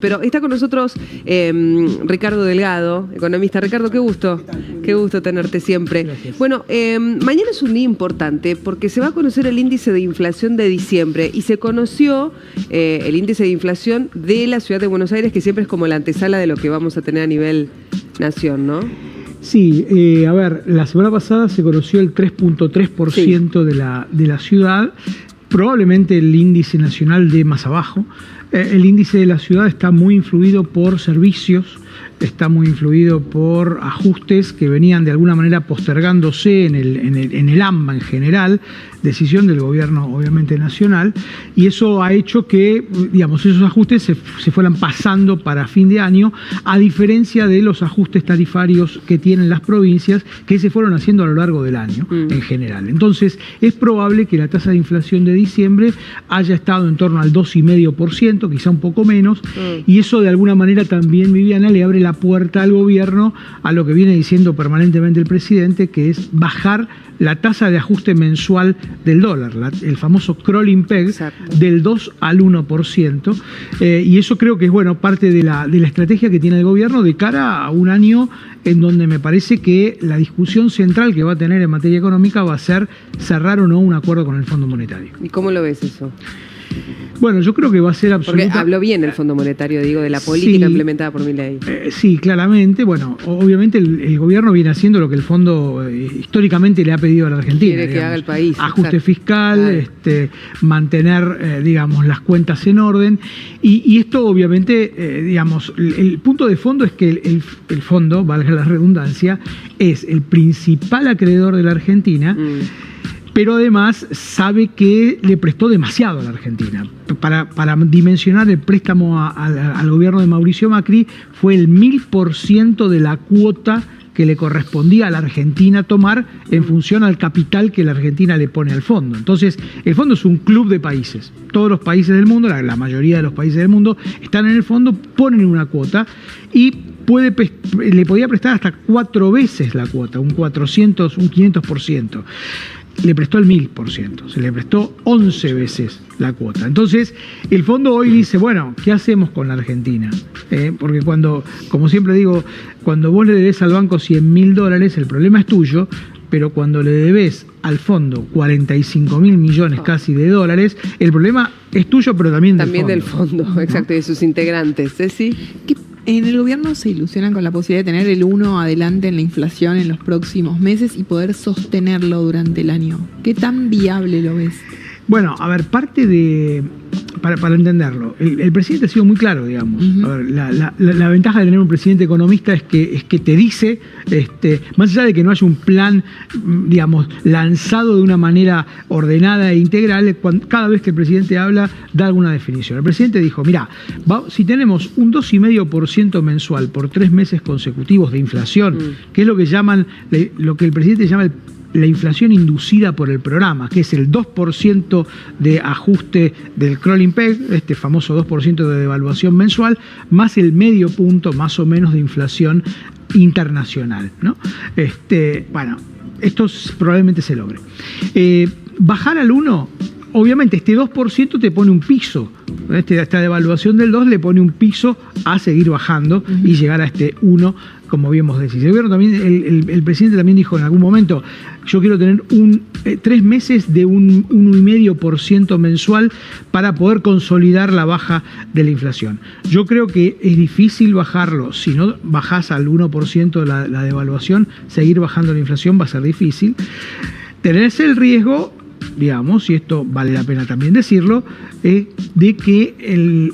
Pero está con nosotros Ricardo Delgado, economista. Ricardo, qué gusto. Qué gusto tenerte siempre. Gracias. Bueno, mañana es un día importante porque se va a conocer el índice de inflación de diciembre y se conoció el índice de inflación de la ciudad de Buenos Aires, que siempre es como la antesala de lo que vamos a tener a nivel nación, ¿no? Sí, a ver, la semana pasada se conoció el 3.3% de la ciudad, probablemente el índice nacional de más abajo. El índice de la ciudad está muy influido por servicios, está muy influido por ajustes que venían de alguna manera postergándose en el AMBA en general, decisión del gobierno obviamente nacional, y eso ha hecho que, digamos, esos ajustes se fueran pasando para fin de año, a diferencia de los ajustes tarifarios que tienen las provincias, que se fueron haciendo a lo largo del año en general. Entonces, es probable que la tasa de inflación de diciembre haya estado en torno al 2,5%, quizá un poco menos, y eso de alguna manera también, Viviana, le abre la puerta al gobierno a lo que viene diciendo permanentemente el presidente, que es bajar la tasa de ajuste mensual del dólar, el famoso crawling peg. Exacto. Del 2 al 1%, y eso creo que es parte de la estrategia que tiene el gobierno de cara a un año en donde me parece que la discusión central que va a tener en materia económica va a ser cerrar o no un acuerdo con el Fondo Monetario. ¿Y cómo lo ves eso? Bueno, yo creo que va a ser absolutamente... Porque habló bien el Fondo Monetario, digo, de la política implementada por Milei. Sí, claramente. Bueno, obviamente el gobierno viene haciendo lo que el Fondo históricamente le ha pedido a la Argentina. Quiere que haga el país. Ajuste fiscal, mantener, digamos, las cuentas en orden. Y esto, obviamente, digamos, el punto de fondo es que el Fondo, valga la redundancia, es el principal acreedor de la Argentina. Pero además sabe que le prestó demasiado a la Argentina. Para dimensionar el préstamo al gobierno de Mauricio Macri, fue el 1000% de la cuota que le correspondía a la Argentina tomar en función al capital que la Argentina le pone al fondo. Entonces, el fondo es un club de países. Todos los países del mundo, la mayoría de los países del mundo, están en el fondo, ponen una cuota y le podía prestar hasta 4 veces la cuota, un 400, un 500%. Le prestó el 1000%, se le prestó 11 veces la cuota. Entonces, el fondo hoy dice, bueno, ¿qué hacemos con la Argentina? Porque como siempre digo, cuando vos le debes al banco $100.000, el problema es tuyo, pero cuando le debes al fondo 45.000 millones casi de dólares, el problema es tuyo, pero también del fondo. ¿No? Exacto, y de sus integrantes. ¿Sí? En el gobierno se ilusionan con la posibilidad de tener el 1 adelante en la inflación en los próximos meses y poder sostenerlo durante el año. ¿Qué tan viable lo ves? Bueno, a ver, para entenderlo, el presidente ha sido muy claro, digamos. A ver, la ventaja de tener un presidente economista es que te dice, más allá de que no haya un plan, digamos, lanzado de una manera ordenada e integral, cada vez que el presidente habla, da alguna definición. El presidente dijo, mira, si tenemos un 2,5% mensual por 3 meses consecutivos de inflación, que es lo que el presidente llama la inflación inducida por el programa, que es el 2% de ajuste del crawling peg, este famoso 2% de devaluación mensual, más el medio punto más o menos de inflación internacional, ¿no? Bueno, esto probablemente se logre. Bajar al 1%, obviamente este 2% te pone un piso. Esta devaluación del 2 le pone un piso a seguir bajando y llegar a este 1, como bien vos decís. El gobierno también, el presidente también dijo en algún momento, yo quiero tener 3 meses de un 1,5% mensual para poder consolidar la baja de la inflación. Yo creo que es difícil bajarlo. Si no bajás al 1% la devaluación, seguir bajando la inflación va a ser difícil. Tenés el riesgo, digamos, y esto vale la pena también decirlo, de que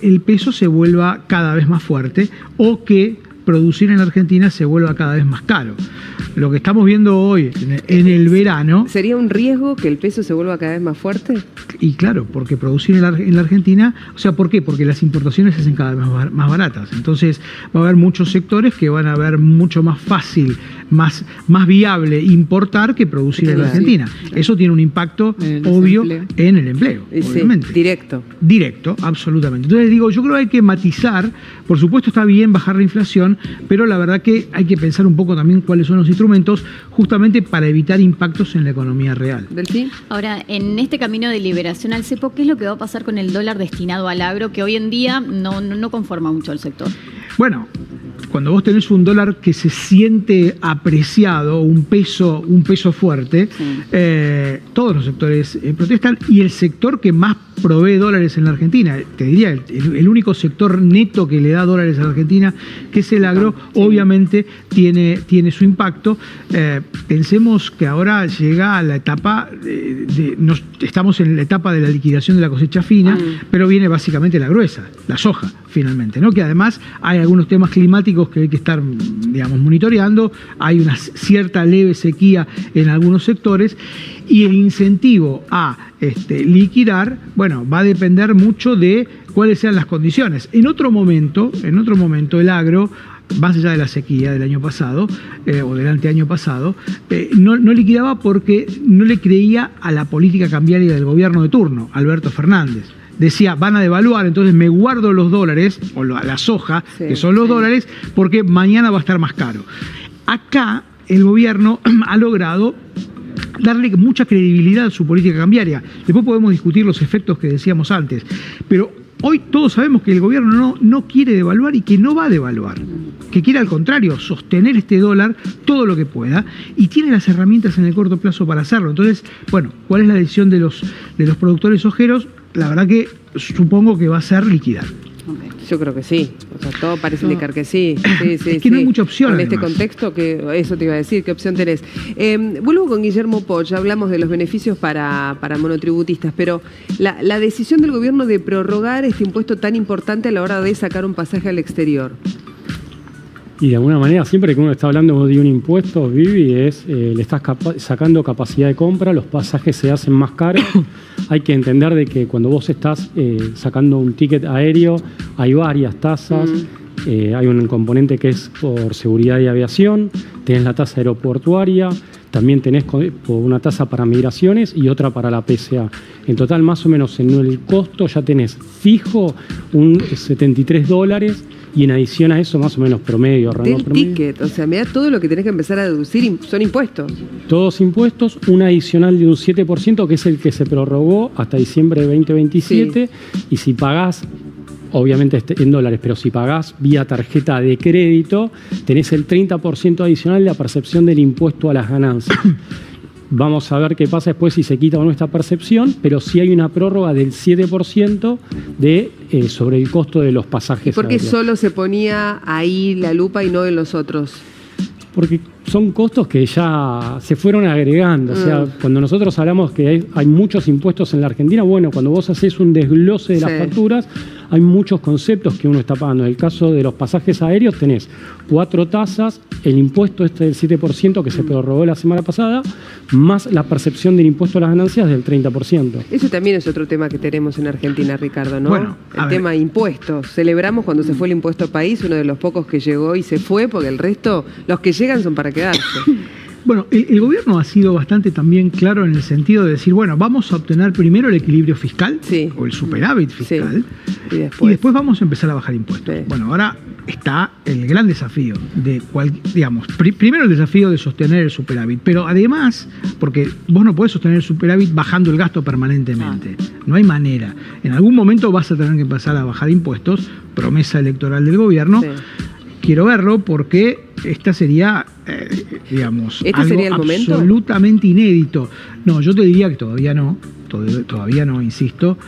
el peso se vuelva cada vez más fuerte o que producir en la Argentina se vuelva cada vez más caro. Lo que estamos viendo hoy en el verano... ¿Sería un riesgo que el peso se vuelva cada vez más fuerte? Y claro, porque producir en la Argentina... O sea, ¿por qué? Porque las importaciones se hacen cada vez más baratas. Entonces va a haber muchos sectores que van a ver mucho más fácil, más viable importar que producir en la Argentina. Eso tiene un impacto obvio en el empleo, obviamente. Directo. Directo, absolutamente. Entonces digo, yo creo que hay que matizar. Por supuesto está bien bajar la inflación, inflación, pero la verdad que hay que pensar un poco también cuáles son los instrumentos justamente para evitar impactos en la economía real. ¿Delfín? Ahora, en este camino de liberación al cepo, ¿qué es lo que va a pasar con el dólar destinado al agro, que hoy en día no conforma mucho al sector? Bueno, cuando vos tenés un dólar que se siente apreciado, un peso fuerte, sí, todos los sectores protestan, y el sector que más provee dólares en la Argentina, te diría, el único sector neto que le da dólares a la Argentina, que es el agro, sí, obviamente tiene su impacto. Pensemos que ahora llega a la etapa, estamos en la etapa de la liquidación de la cosecha fina, pero viene básicamente la gruesa, la soja, finalmente, ¿no? Que además hay algunos temas climáticos que hay que estar, digamos, monitoreando, hay una cierta leve sequía en algunos sectores, y el incentivo a liquidar, bueno, va a depender mucho de cuáles sean las condiciones. En otro momento el agro, más allá de la sequía del año pasado o del anteaño pasado, no liquidaba porque no le creía a la política cambiaria del gobierno de turno, Alberto Fernández. Decía, van a devaluar, entonces me guardo los dólares, o la soja, sí, que son los dólares, porque mañana va a estar más caro. Acá el gobierno ha logrado darle mucha credibilidad a su política cambiaria. Después podemos discutir los efectos que decíamos antes, pero hoy todos sabemos que el gobierno no quiere devaluar y que no va a devaluar, que quiere al contrario sostener este dólar todo lo que pueda, y tiene las herramientas en el corto plazo para hacerlo. Entonces, bueno, ¿cuál es la decisión de los productores sojeros? La verdad que supongo que va a ser liquidar. Okay. Yo creo que sí. O sea, todo parece indicar que sí. Es que no hay mucha opción. En este contexto, que eso te iba a decir, ¿qué opción tenés? Vuelvo con Guillermo Poch, ya hablamos de los beneficios para monotributistas, pero la decisión del gobierno de prorrogar este impuesto tan importante a la hora de sacar un pasaje al exterior. Y de alguna manera, siempre que uno está hablando de un impuesto, Vivi, le estás sacando capacidad de compra, los pasajes se hacen más caros. Hay que entender de que cuando vos estás sacando un ticket aéreo, hay varias tasas. Hay un componente que es por seguridad y aviación, tenés la tasa aeroportuaria, también tenés una tasa para migraciones y otra para la PCA. En total, más o menos en el costo ya tenés fijo un $73, y en adición a eso, más o menos promedio. Del ticket, o sea, mirá todo lo que tenés que empezar a deducir, son impuestos. Todos impuestos, un adicional de un 7%, que es el que se prorrogó hasta diciembre de 2027, sí, y si pagás, obviamente en dólares, pero si pagás vía tarjeta de crédito, tenés el 30% adicional de la percepción del impuesto a las ganancias. Vamos a ver qué pasa después si se quita o no esta percepción, pero sí hay una prórroga del 7% sobre el costo de los pasajes. ¿Por qué solo se ponía ahí la lupa y no en los otros? Porque son costos que ya se fueron agregando. O sea, cuando nosotros hablamos que hay muchos impuestos en la Argentina, bueno, cuando vos haces un desglose de las facturas, hay muchos conceptos que uno está pagando. En el caso de los pasajes aéreos tenés 4 tasas, el impuesto del 7% que se prorrogó la semana pasada, más la percepción del impuesto a las ganancias del 30%. Ese también es otro tema que tenemos en Argentina, Ricardo, ¿no? Bueno, el tema de impuestos. Celebramos cuando se fue el impuesto país, uno de los pocos que llegó y se fue, porque el resto, los que llegan son para quedarse. Bueno, el gobierno ha sido bastante también claro en el sentido de decir, bueno, vamos a obtener primero el equilibrio fiscal, sí, o el superávit fiscal, sí, y después vamos a empezar a bajar impuestos. Sí. Bueno, ahora está el gran desafío de, primero el desafío de sostener el superávit, pero además, porque vos no podés sostener el superávit bajando el gasto permanentemente, no hay manera. En algún momento vas a tener que empezar a bajar impuestos, promesa electoral del gobierno. Sí. Quiero verlo porque esta sería, algo sería el momento absolutamente inédito. No, yo te diría que todavía no, insisto.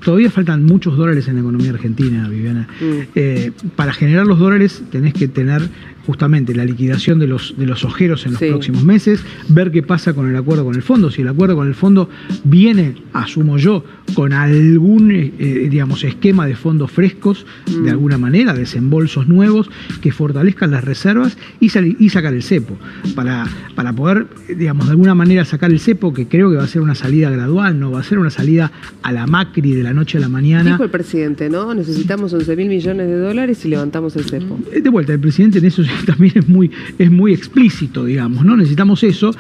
Todavía faltan muchos dólares en la economía argentina, Viviana. Para generar los dólares tenés que tener justamente la liquidación de los ojeros en los próximos meses, ver qué pasa con el acuerdo con el fondo. Si el acuerdo con el fondo viene, asumo yo, con algún esquema de fondos frescos, de alguna manera, desembolsos nuevos que fortalezcan las reservas y sacar el cepo. Para poder, de alguna manera sacar el cepo, que creo que va a ser una salida gradual, no va a ser una salida a la Macri de la noche a la mañana. Dijo el presidente, ¿no? Necesitamos 11.000 millones de dólares y levantamos el cepo. De vuelta, el presidente en eso también es muy explícito, ¿no? Necesitamos eso.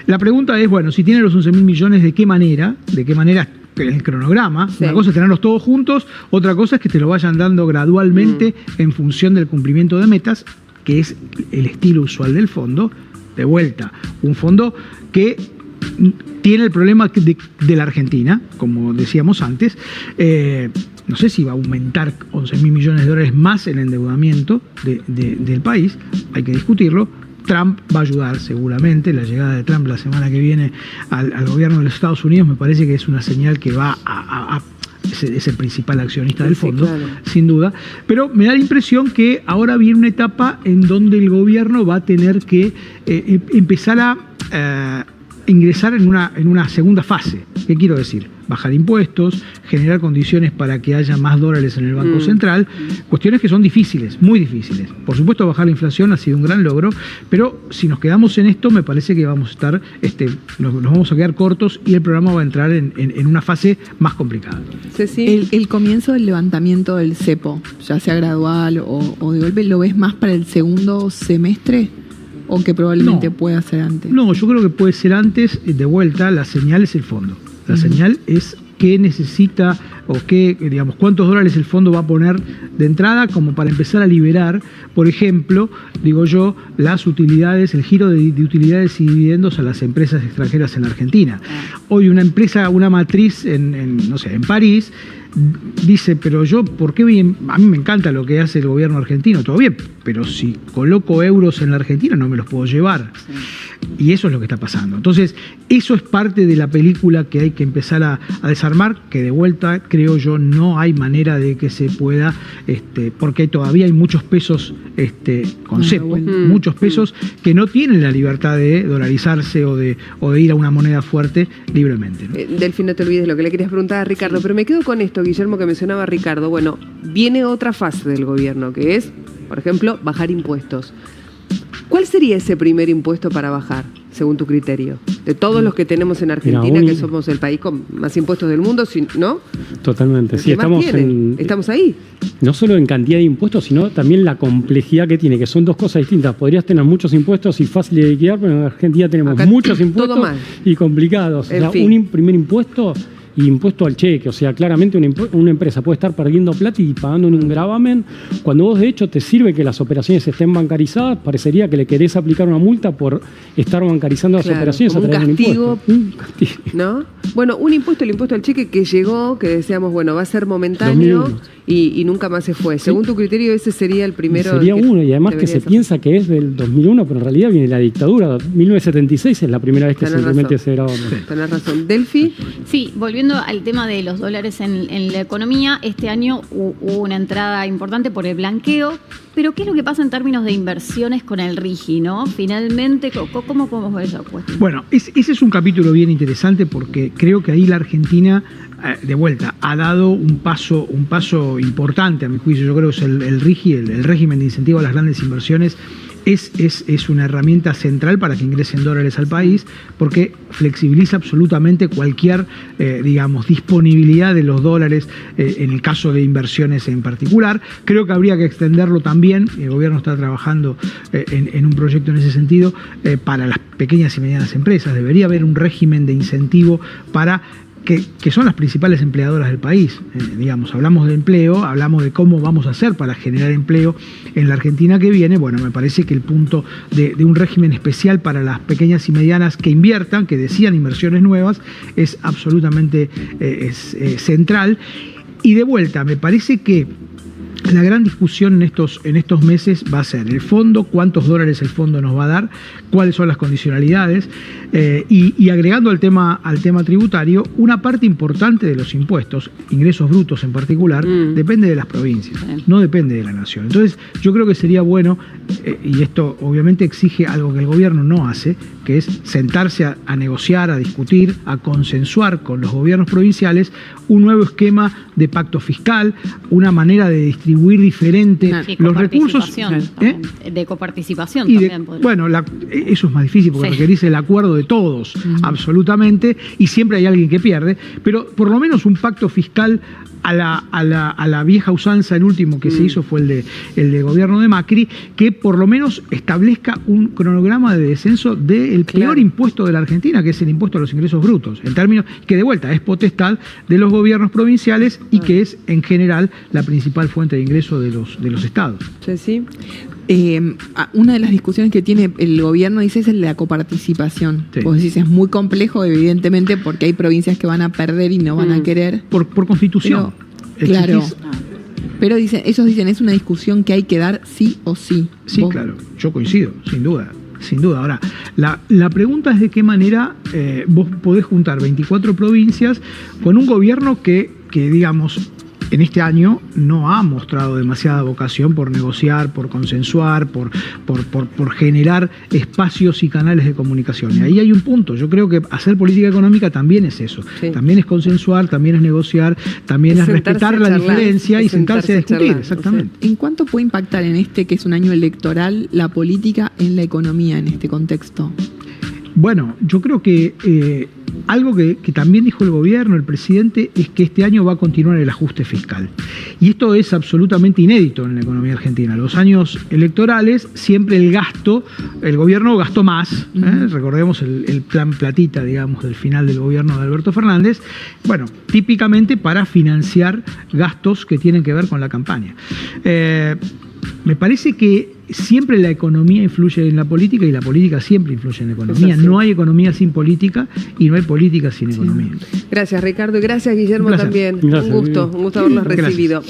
La pregunta es, bueno, si tiene los 11.000 millones, ¿de qué manera el cronograma. Sí. Una cosa es tenerlos todos juntos, otra cosa es que te lo vayan dando gradualmente en función del cumplimiento de metas, que es el estilo usual del fondo. De vuelta, un fondo que tiene el problema de la Argentina, como decíamos antes. No sé si va a aumentar 11.000 millones de dólares más el endeudamiento del país, hay que discutirlo. Trump va a ayudar seguramente, la llegada de Trump la semana que viene al gobierno de los Estados Unidos me parece que es una señal que va es el principal accionista del fondo, claro, sin duda, pero me da la impresión que ahora viene una etapa en donde el gobierno va a tener que empezar a ingresar en una segunda fase. ¿Qué quiero decir? Bajar impuestos, generar condiciones para que haya más dólares en el Banco Central, cuestiones que son difíciles, muy difíciles. Por supuesto, bajar la inflación ha sido un gran logro, pero si nos quedamos en esto, me parece que vamos a estar, nos vamos a quedar cortos y el programa va a entrar en una fase más complicada. Ceci. El comienzo del levantamiento del cepo, ya sea gradual o de golpe, ¿lo ves más para el segundo semestre? ¿O que probablemente pueda ser antes? No, yo creo que puede ser antes. De vuelta, la señal es el fondo. La señal es qué necesita o qué, digamos, cuántos dólares el fondo va a poner de entrada como para empezar a liberar, por ejemplo, digo yo, las utilidades, el giro de utilidades y dividendos a las empresas extranjeras en la Argentina. Hoy una empresa, una matriz en París, dice, pero yo, ¿por qué a mí me encanta lo que hace el gobierno argentino? Todo bien, pero si coloco euros en la Argentina no me los puedo llevar. Sí. Y eso es lo que está pasando. Entonces, eso es parte de la película que hay que empezar a desarmar, que de vuelta, creo yo, no hay manera de que se pueda, porque todavía hay muchos pesos con cepo, muchos pesos que no tienen la libertad de dolarizarse o de ir a una moneda fuerte libremente, ¿no? Delfi, no te olvides lo que le querías preguntar a Ricardo, pero me quedo con esto, Guillermo, que mencionaba Ricardo. Bueno, viene otra fase del gobierno, que es, por ejemplo, bajar impuestos. ¿Cuál sería ese primer impuesto para bajar, según tu criterio? De todos los que tenemos en Argentina, que somos el país con más impuestos del mundo, ¿no? Totalmente. Sí, estamos ahí. No solo en cantidad de impuestos, sino también la complejidad que tiene, que son dos cosas distintas. Podrías tener muchos impuestos y fácil de liquidar, pero en Argentina tenemos acá muchos impuestos y complicados. O sea, un primer impuesto y impuesto al cheque. O sea, claramente una empresa puede estar perdiendo plata y pagando un gravamen. Cuando vos, de hecho, te sirve que las operaciones estén bancarizadas, parecería que le querés aplicar una multa por estar bancarizando las operaciones a través de un impuesto. Un castigo. ¿No? Bueno, el impuesto al cheque que llegó, que decíamos, bueno, va a ser momentáneo y nunca más se fue. Según tu criterio, ese sería el primero. Sería uno, y además que se piensa que es del 2001, pero en realidad viene la dictadura. 1976 es la primera vez que se implementa ese gravamen. Tenés razón. ¿Delfi? Sí, volviendo al tema de los dólares en la economía, este año hubo una entrada importante por el blanqueo, pero ¿qué es lo que pasa en términos de inversiones con el RIGI, ¿no? Finalmente, ¿cómo podemos ver esa cuestión? Bueno, ese es un capítulo bien interesante porque creo que ahí la Argentina, de vuelta, ha dado un paso importante, a mi juicio. Yo creo que es el RIGI, el régimen de incentivo a las grandes inversiones, es una herramienta central para que ingresen dólares al país, porque flexibiliza absolutamente cualquier, disponibilidad de los dólares en el caso de inversiones en particular. Creo que habría que extenderlo también, el gobierno está trabajando en un proyecto en ese sentido, para las pequeñas y medianas empresas. Debería haber un régimen de incentivo para que son las principales empleadoras del país. Hablamos de empleo, hablamos de cómo vamos a hacer para generar empleo en la Argentina que viene. Bueno, me parece que el punto de un régimen especial para las pequeñas y medianas que inviertan, que decían inversiones nuevas, es absolutamente central. Y de vuelta, me parece que la gran discusión en estos meses va a ser el fondo, cuántos dólares el fondo nos va a dar, cuáles son las condicionalidades, y agregando al tema tributario, una parte importante de los impuestos, ingresos brutos en particular, depende de las provincias, no depende de la nación. Entonces, yo creo que sería bueno, y esto obviamente exige algo que el gobierno no hace, que es sentarse a negociar, a discutir, a consensuar con los gobiernos provinciales un nuevo esquema de pacto fiscal, una manera de distribuir diferente Sí, los recursos. De coparticipación Y también. bueno, eso es más difícil porque requerís el acuerdo de todos, absolutamente, y siempre hay alguien que pierde, pero por lo menos un pacto fiscal a la vieja usanza. El último que se hizo fue el de gobierno de Macri, que por lo menos establezca un cronograma de descenso del peor impuesto de la Argentina, que es el impuesto a los ingresos brutos, en términos que de vuelta es potestad de los gobiernos provinciales y que es en general la principal fuente de ingreso de los estados. Sí. Una de las discusiones que tiene el gobierno, dice, es el de la coparticipación. Sí. Vos decís, es muy complejo, evidentemente, porque hay provincias que van a perder y no van a querer. Por constitución. Claro. Pero ellos dicen, es una discusión que hay que dar sí o sí. Sí, claro, yo coincido, sin duda. Sin duda. Ahora, la pregunta es de qué manera vos podés juntar 24 provincias con un gobierno que digamos, en este año no ha mostrado demasiada vocación por negociar, por consensuar, por generar espacios y canales de comunicación. Y ahí hay un punto. Yo creo que hacer política económica también es eso. Sí. También es consensuar, también es negociar, también es respetar la diferencia y sentarse a discutir. Charlar. Exactamente. ¿En cuánto puede impactar en que es un año electoral, la política en la economía en este contexto? Bueno, yo creo que algo que también dijo el gobierno, el presidente, es que este año va a continuar el ajuste fiscal. Y esto es absolutamente inédito en la economía argentina. Los años electorales, siempre el gobierno gastó más. Recordemos el plan platita, digamos, del final del gobierno de Alberto Fernández. Bueno, típicamente para financiar gastos que tienen que ver con la campaña. Me parece que siempre la economía influye en la política y la política siempre influye en la economía. No hay economía sin política y no hay política sin economía. Gracias, Ricardo, y gracias, Guillermo, Un placer. también. Gracias, Un gusto haberlos Gracias. recibido.